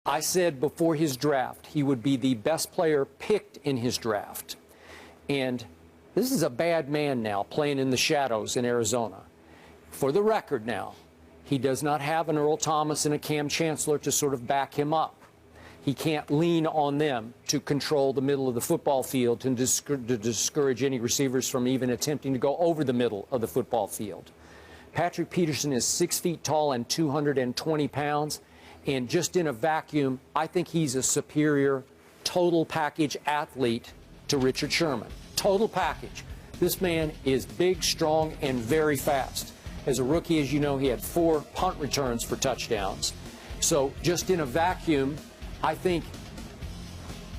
I said before his draft he would be the best player picked in his draft. And this is a bad man now playing in the shadows in Arizona. For the record now, he does not have an Earl Thomas and a Cam Chancellor to sort of back him up. He can't lean on them to control the middle of the football field to discourage any receivers from even attempting to go over the middle of the football field. Patrick Peterson is 6 feet tall and 220 pounds. And just in a vacuum, I think he's a superior total package athlete to Richard Sherman. Total package. This man is big, strong, and very fast. As a rookie, as you know, he had 4 punt returns for touchdowns. So just in a vacuum, I think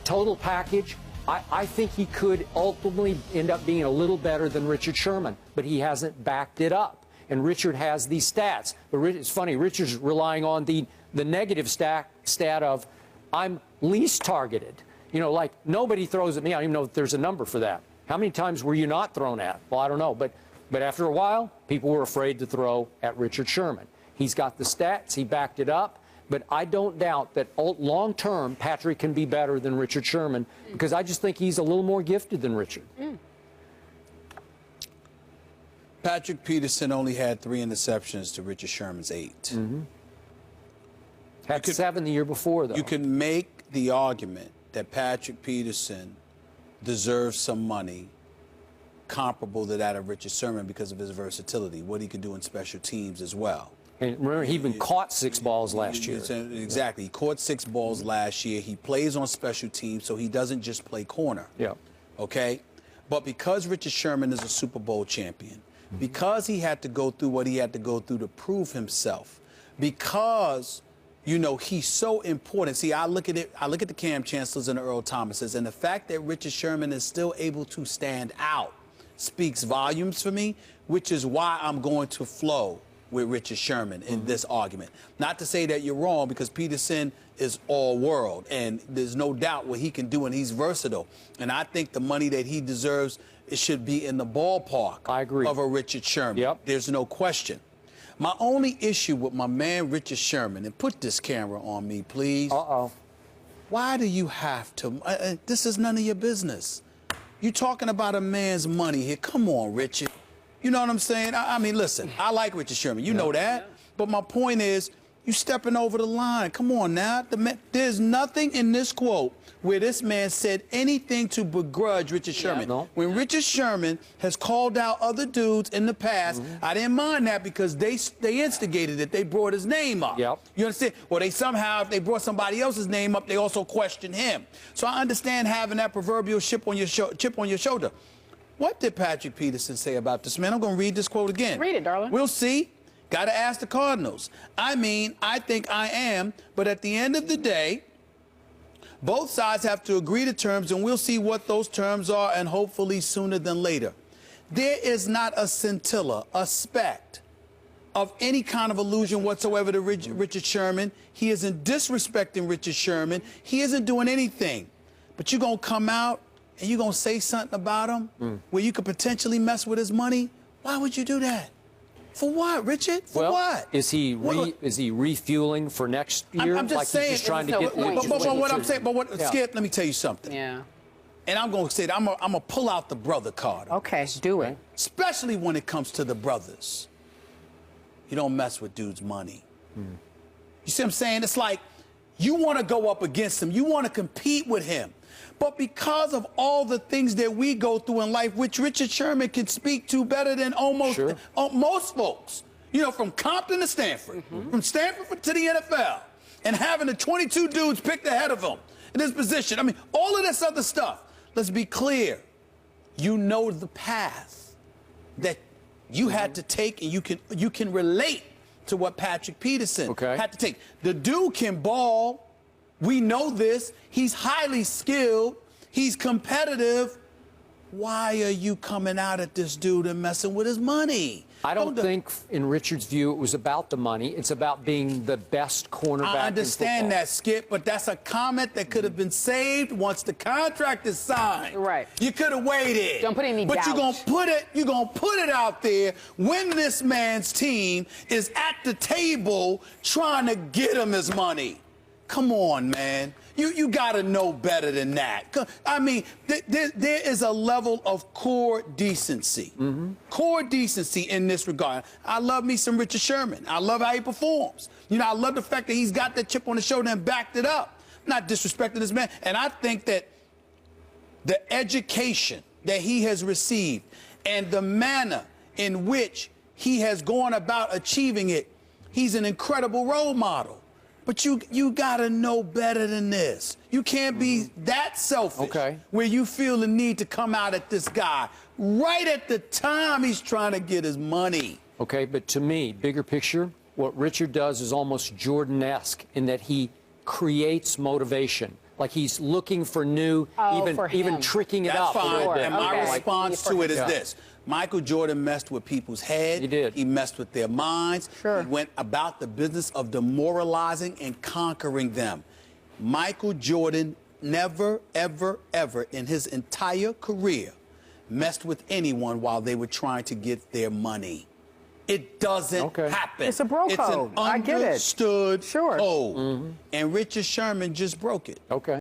total package, I think he could ultimately end up being a little better than Richard Sherman, but he hasn't backed it up. And Richard has these stats. But it's funny, Richard's relying on the negative stat of I'm least targeted. You know, like nobody throws at me. I don't even know if there's a number for that. How many times were you not thrown at? Well, I don't know. But after a while, people were afraid to throw at Richard Sherman. He's got the stats. He backed it up. But I don't doubt that long-term, Patrick can be better than Richard Sherman because I just think he's a little more gifted than Richard. Patrick Peterson only had 3 interceptions to Richard Sherman's 8. Mm-hmm. Had 7 the year before, though. You can make the argument that Patrick Peterson deserves some money comparable to that of Richard Sherman because of his versatility, what he can do in special teams as well. And remember, he even caught 6 balls last year. Exactly. He caught 6 balls last year. He plays on special teams, so he doesn't just play corner. Yeah. Okay? But because Richard Sherman is a Super Bowl champion, because he had to go through what he had to go through to prove himself, because, you know, he's so important. See, I look at the Cam Chancellors and the Earl Thomases, and the fact that Richard Sherman is still able to stand out speaks volumes for me, which is why I'm going to flow with Richard Sherman in this argument. Not to say that you're wrong, because Peterson is all world, and there's no doubt what he can do, and he's versatile. And I think the money that he deserves, it should be in the ballpark I agree. Of a Richard Sherman. Yep. There's no question. My only issue with my man Richard Sherman, and put this camera on me, please. Uh-oh. Why do you have to? This is none of your business. You're talking about a man's money here. Come on, Richard. You know what I'm saying? I mean, listen, I like Richard Sherman. You know that. But my point is, you stepping over the line. Come on now. There's nothing in this quote where this man said anything to begrudge Richard Sherman. No. When Richard Sherman has called out other dudes in the past, I didn't mind that because they instigated it. They brought his name up. Yep. You understand? Well, they somehow, if they brought somebody else's name up, they also questioned him. So I understand having that proverbial chip on your shoulder. What did Patrick Peterson say about this man? I'm going to read this quote again. Read it, darling. We'll see. Got to ask the Cardinals. I mean, I think I am, but at the end of the day, both sides have to agree to terms, and we'll see what those terms are, and hopefully sooner than later. There is not a scintilla, a speck of any kind of illusion whatsoever to Richard Sherman. He isn't disrespecting Richard Sherman. He isn't doing anything. But you're going to come out and you're going to say something about him where you could potentially mess with his money? Why would you do that? For what, Richard? For what? Is he refueling for next year? I'm just saying. He's just trying to get. But what I'm saying, Skip, let me tell you something. Yeah. And I'm going to say that I'm going to pull out the brother card. Okay, do it. Especially when it comes to the brothers. You don't mess with dude's money. You see what I'm saying? It's like you want to go up against him. You want to compete with him. But because of all the things that we go through in life, which Richard Sherman can speak to better than most folks, you know, from Compton to Stanford, from Stanford to the NFL, and having the 22 dudes picked ahead of him in this position. I mean, all of this other stuff. Let's be clear. You know the path that you had to take, and you can relate to what Patrick Peterson had to take. The dude can ball. We know this. He's highly skilled. He's competitive. Why are you coming out at this dude and messing with his money? I don't think, in Richard's view, it was about the money. It's about being the best cornerback. I understand that, Skip, but that's a comment that could have been saved once the contract is signed. Right. You could have waited. Don't put any doubt. But you're gonna put it out there when this man's team is at the table trying to get him his money. Come on, man. You got to know better than that. I mean, there is a level of core decency. Core decency in this regard. I love me some Richard Sherman. I love how he performs. You know, I love the fact that he's got that chip on the shoulder and backed it up. Not disrespecting this man. And I think that the education that he has received and the manner in which he has gone about achieving it, he's an incredible role model. But you got to know better than this. You can't be that selfish where you feel the need to come out at this guy right at the time he's trying to get his money. Okay, but to me, bigger picture, what Richard does is almost Jordan-esque in that he creates motivation. Like he's looking for new, even tricking it up. That's fine. Sure. And my response to it is this. Michael Jordan messed with people's heads. He did. He messed with their minds. Sure. He went about the business of demoralizing and conquering them. Michael Jordan never, ever, ever in his entire career messed with anyone while they were trying to get their money. It doesn't happen. It's a bro code. It's an understood I get it. Sure. code. And Richard Sherman just broke it. Okay.